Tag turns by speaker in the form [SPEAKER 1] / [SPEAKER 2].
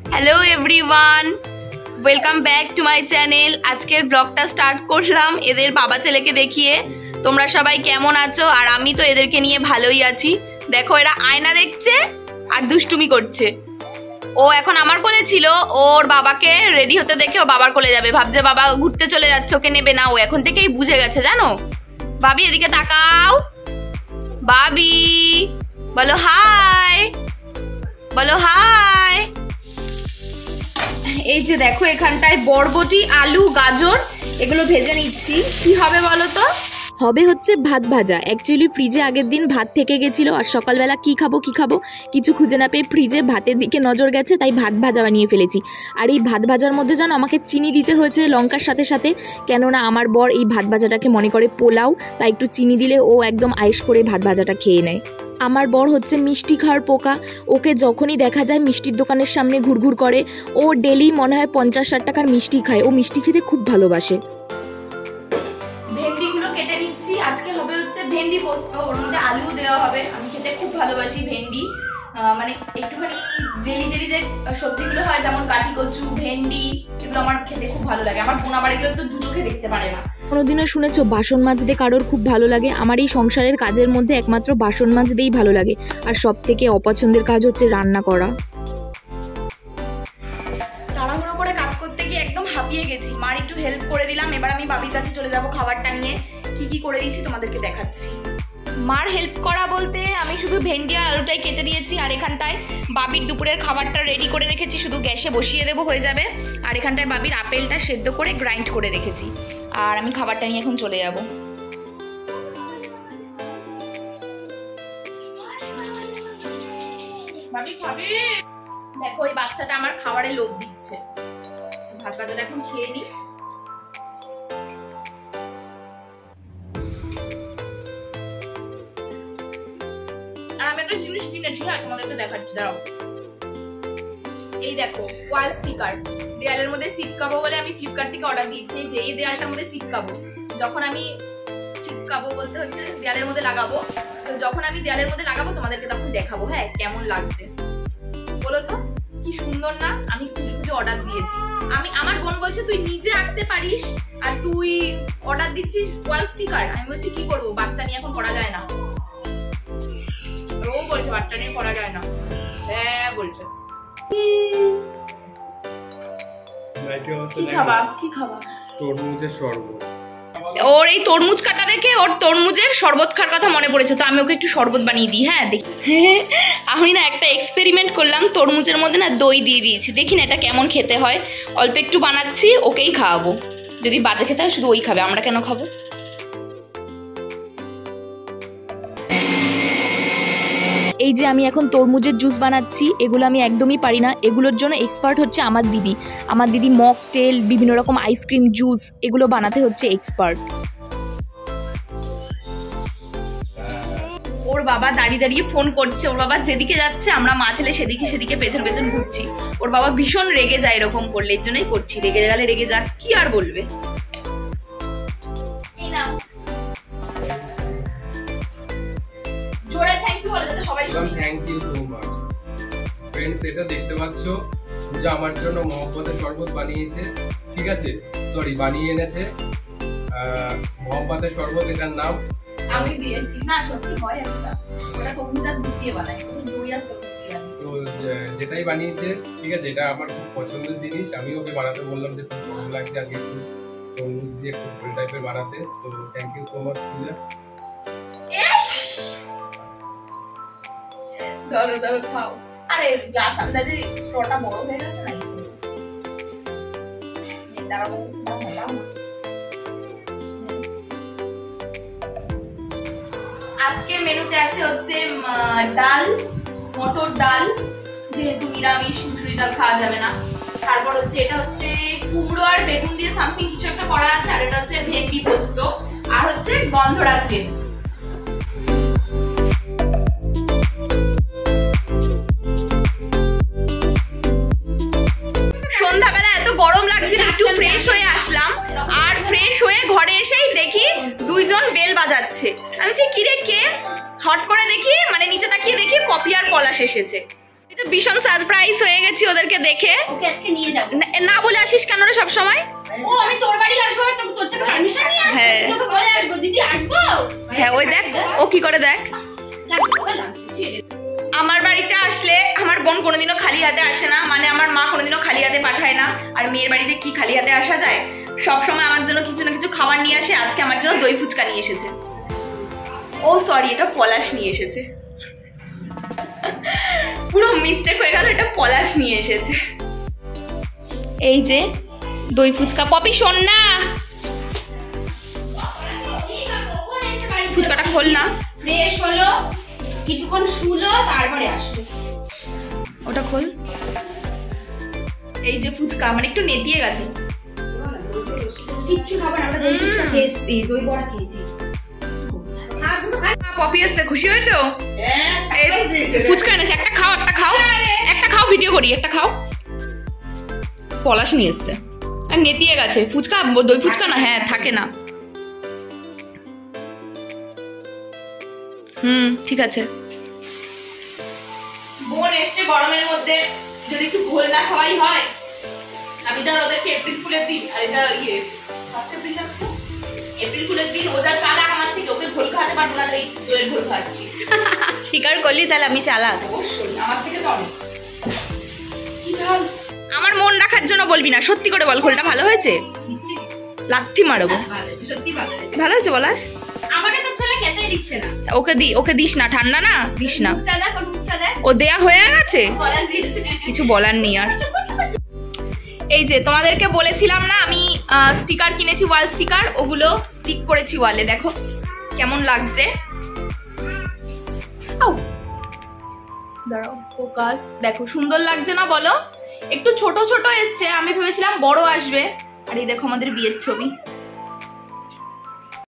[SPEAKER 1] Hello everyone, welcome back to my channel. আজকের ব্লগটা start করলাম এদের বাবা ছেলেকে দেখিয়ে। তোমরা সবাই কেমন আছো? আর আমি তো এদেরকে নিয়ে ভালোই আছি। দেখো এরা আয়না দেখছে আর দুষ্টুমি করছে। ও এখন আমার কোলে ছিল, ওর বাবাকে রেডি হতে দেখে ওর বাবার কোলে যাবে, ভাবছে বাবা ঘুরতে চলে যাচ্ছে, ওকে নেবে না। ও এখন থেকেই বুঝে গেছে জানো। বাবি এদিকে তাকাও, বাবি বলো হাই, বলো হাই। এই যে দেখো এখানটায় বরবটি, আলু, গাজর এগুলো ভেজে নিচ্ছি। কি হবে বলো তো?
[SPEAKER 2] হবে হচ্ছে ভাত ভাজা। অ্যাকচুয়ালি ফ্রিজে আগের দিন ভাত থেকে গেছিলো, আর সকালবেলা কি খাবো কিছু খুঁজে না পেয়ে ফ্রিজে ভাতের দিকে নজর গেছে, তাই ভাত ভাজা বানিয়ে ফেলেছি। আর এই ভাত ভাজার মধ্যে জানো আমাকে চিনি দিতে হয়েছে লঙ্কার সাথে সাথে, কেননা আমার বর এই ভাত ভাজাটাকে মনে করে পোলাও, তাই একটু চিনি দিলে ও একদম আয়েশ করে ভাত ভাজাটা খেয়ে নেয়। আমার বর হচ্ছে মিষ্টি খাওয়ার পোকা, ওকে যখনই দেখা যায় মিষ্টির দোকানের সামনে ঘুরঘুর করে। ও ডেলি মনে হয় 50-60 টাকার মিষ্টি খায়, ও মিষ্টি খেতে খুব ভালোবাসে।
[SPEAKER 1] ভেন্ডিগুলো কেটে নিচ্ছি। আজকে হবে হচ্ছে ভেন্ডি পোস্ত, ওর মধ্যে আলু দেওয়া হবে। আমি খেতে খুব ভালোবাসি ভেন্ডি, মানে একটুখানি জেলি জেলি যে সবজিগুলো হয় যেমন কাটি কচু, ভেন্ডি, এগুলো আমার খেতে খুব ভালো লাগে। আমার বোন আবার এগুলো একটু দু চোখে দেখতে পারে না।
[SPEAKER 2] কোনোদিনও শুনেছো বাসন মাজতে কারোর খুব ভালো লাগে? আমার এই সংসারের কাজের মধ্যে একমাত্র বাসন মাজতেই ভালো লাগে, আর সব থেকে অপছন্দের কাজ হচ্ছে রান্না করা।
[SPEAKER 1] তাড়াহুড়ো করে কাজ করতে গিয়ে একদম হাঁপিয়ে গেছি। মার একটু হেল্প করে দিলাম, এবার আমি বাবির কাছে চলে যাব খাবারটা নিয়ে। কি কি করে দিয়েছি তোমাদেরকে দেখাচ্ছি। মার হেল্প করা বলতে আমি শুধু ভেন্ডি আর আলুটাই কেটে দিয়েছি, আর এখানটায় বাবির দুপুরের খাবারটা রেডি করে রেখেছি, শুধু গ্যাসে বসিয়ে দেবো, হয়ে যাবে। আর এখানটায় বাবির আপেলটা সেদ্ধ করে গ্রাইন্ড করে রেখেছি, আর আমি খাবারটা নিয়ে এখন চলে যাব। বাবি খাবি? দেখো এই বাচ্চাটা আমার খাবারে লোভ দিচ্ছে। ভাত ভাজাটা এখন খেয়ে নি। আমি একটা জিনিস কিনেছি, হ্যাঁ তোমাদেরকে দেখাচ্ছি, দাঁড়াও। এই দেখো ওয়াল স্টিকার, দেয়ালের মধ্যে চিপকাবো বলে আমি ফ্লিপকার্ট থেকে অর্ডার দিয়েছি। যে এই দেয়ালটার মধ্যে চিপকাবো, যখন আমি চিপকাবো বলতে হচ্ছে দেয়ালের মধ্যে লাগাবো, তো যখন আমি দেয়ালের মধ্যে লাগাবো তোমাদেরকে তখন দেখাবো হ্যাঁ কেমন লাগছে। বলো তো কি সুন্দর না? আমি খুঁজে খুঁজে অর্ডার দিয়েছি। আমার বোন বলছে তুই নিজে আঁকতে পারিস আর তুই অর্ডার দিচ্ছিস ওয়াল স্টিকার। আমি বলছি কি করবো, বাচ্চা নিয়ে এখন করা যায় না। ও বলছে বাচ্চা নিয়ে করা যায় না, হ্যাঁ বলছে। কি খাবা? কি খাবা?
[SPEAKER 3] তরমুজের শরবত।
[SPEAKER 1] ওর এই তরমুজ কাটা দেখে ওর তরমুজের শরবত খাওয়ার কথা মনে পড়েছে, তো আমি ওকে একটু শরবত বানিয়ে দিই। হ্যাঁ দেখি, আমি না একটা এক্সপেরিমেন্ট করলাম, তরমুজের মধ্যে না দই দিয়ে দিয়েছি, দেখি না এটা কেমন খেতে হয়। অল্প একটু বানাচ্ছি, ওকেই খাওয়াবো। যদি বাজে খেতে হয় শুধু ওই খাবে, আমরা কেন খাবো?
[SPEAKER 2] এই যে আমি এখন তরমুজের জুস বানাচ্ছি, এগুলো আমি একদমই পারি না। এগুলোর জন্য এক্সপার্ট হচ্ছে আমার দিদি। আমার দিদি মকটেল, বিভিন্ন রকম আইসক্রিম, জুস এগুলো বানাতে হচ্ছে এক্সপার্ট।
[SPEAKER 1] ওর বাবা দাঁড়িয়ে দাঁড়িয়ে ফোন করছে, ওর বাবা যেদিকে যাচ্ছে আমরা মা ছেলে সেদিকে পেছন পেছন ঘুরছি। ওর বাবা ভীষণ রেগে যায় এরকম করলে, এর জন্যই করছি। রেগে গেলে রেগে যাক, কি আর বলবে। জোরে থ্যাংক ইউ বলে যাতে সবাই শুনে।
[SPEAKER 3] Thank you so much friends. এটা দেখতে পাচ্ছ যে আমার জন্য মহব্বতের শরবত বানিয়েছে, ঠিক আছে, সরি বানিয়ে এনেছে মহব্বতের শরবত, এটার নাম
[SPEAKER 1] আমি দিয়েছি। না সত্যি হয় একটা, ওটা তরমুজ আর দুধ দিয়ে বানাই, দই আর তরমুজ দিয়ে বানাই।
[SPEAKER 3] তো যেটাই বানিয়েছে ঠিক আছে, এটা আমার খুব পছন্দের জিনিস। আমি ওকে বানাতে বললাম যে খুব ভালো লাগছে আজকে একটু তরমুজ দিয়ে একটু ঘোল টাইপের বানাতে। তো থ্যাংক ইউ সো মাচ পূজা।
[SPEAKER 1] ধরো ধরো খাও। আরে গ্লাস আন্দাজে স্ট্রটা বড় হয়ে গেছে না, কিছু দাঁড়াও দাঁড়াও। আজকে মেনুতে আছে হচ্ছে ডাল, মটর ডাল, যেহেতু নিরামিষ মুসুরি ডাল খাওয়া যাবে না। তারপর হচ্ছে এটা হচ্ছে কুমড়ো আর বেগুন দিয়ে সামথিং কিছু একটা করা আছে, আর এটা হচ্ছে ভেন্ডি পোস্ত, আর হচ্ছে গন্ধরাজ লেবু। সন্ধ্যাবেলা এত গরম লাগছে, একটু ফ্রেশ হয়ে আসলাম, আর ফ্রেশ হয়ে ঘরে এসেই দেখি দুইজন বেল বাজাচ্ছে। আমি বলছি কি রে কে? হট করে দেখি, মানে নিচে তাকিয়ে দেখি পপি আর পলাশ এসেছে। ভীষণ সারপ্রাইজ হয়ে গেছি ওদেরকে দেখে।
[SPEAKER 4] ওকে আজকে নিয়ে যাব।
[SPEAKER 1] না বলে আসিস কেন রে সব সময়?
[SPEAKER 4] ও আমি তোর বাড়ি আসবো আর তোর থেকে পারমিশন নিয়ে আসবো।
[SPEAKER 1] হ্যাঁ।
[SPEAKER 4] তোকে বলে আসবো দিদি আসবো।
[SPEAKER 1] হ্যাঁ ওই দেখ ও কি করে দেখ। আমার বাড়িতে আসলে আমার বোন কোনোদিনও খালি হাতে আসে না, মানে আমার মা কোনোদিনও খালি হাতে পাঠায় না। আর মেয়ের বাড়িতে কি খালি হাতে আসা যায়? সব সময় আমার জন্য কিছু না কিছু খাবার নিয়ে আসে। আজকে আমার জন্য দই ফুচকা নিয়ে এসেছে। ও সরি, এটা পলাশ নিয়ে এসেছে। পুরো মিস্টেক হয়ে গেল, এটা পলাশ নিয়ে এসেছে। এই যে দই ফুচকা। পপি শোন না, ফুচকাটা খোল না।
[SPEAKER 4] ফ্রেশ হলো, কিছুক্ষণ শুলো, তারপরে আসলো।
[SPEAKER 1] ওটা খোল। এই যে ফুচকা মানে একটু নেতিয়ে গেছে।
[SPEAKER 4] কিচ্ছু খাবার আমরা দই ফুচকা খেয়েছি, দই বড়া খেয়েছি।
[SPEAKER 1] পপি এসছে, খুশি হয়েছো? ফুচকা এনেছে, একটা খাও, একটা খাও, একটা খাও, ভিডিও করি, একটা খাও। পলাশ নিয়ে এসছে আর নেতিয়ে গেছে ফুচকা। দই ফুচকা না, হ্যাঁ থাকে না। ঠিক আছে। বোন এসছে গরমের মধ্যে, যদি একটু ঘোল না খাওয়াই হয়। আমি ধর ওদেরকে এপ্রিল ফুলের দিন, আর এটা ফার্স্ট এপ্রিল আজকে, এপ্রিল ফুলের দিন ও যা চালাক আমার থেকে, ওকে ঘোল খাওয়াতে পারবো না, তাই দইয়ের ঘোল খাওয়াচ্ছি।
[SPEAKER 4] স্বীকার করলি তাহলে আমি চালাক?
[SPEAKER 1] অবশ্যই, আমার থেকে তো অনেক। কি ঝাল! আমার মন রাখার জন্য বলবি না, সত্যি করে বল ঘোলটা ভালো হয়েছে? লাথি মারবো।
[SPEAKER 4] সত্যি ভালো হয়েছে।
[SPEAKER 1] ভালো হয়েছে বলাস?
[SPEAKER 4] আমাকে তো ছেলে খেতেই দিচ্ছে না।
[SPEAKER 1] ওকে দিস না, ঠান্ডা না, দিস না।
[SPEAKER 4] মুখটা দেখ।
[SPEAKER 1] ও দেয়া হয়ে গেছে,
[SPEAKER 4] পলাশ দিয়েছে।
[SPEAKER 1] কিছু বলার নেই আর। এই যে তোমাদেরকে বলেছিলাম না আমি স্টিকার কিনেছি, ওয়াল স্টিকার, ওগুলো স্টিক করেছি ওয়ালে। দেখো কেমন লাগছে। দাঁড়াও, ফোকাস। দেখো সুন্দর লাগছে না বলো? একটু ছোট ছোট এসছে, আমি ভেবেছিলাম বড় আসবে। আর এই দেখো আমাদের বিয়ের ছবি।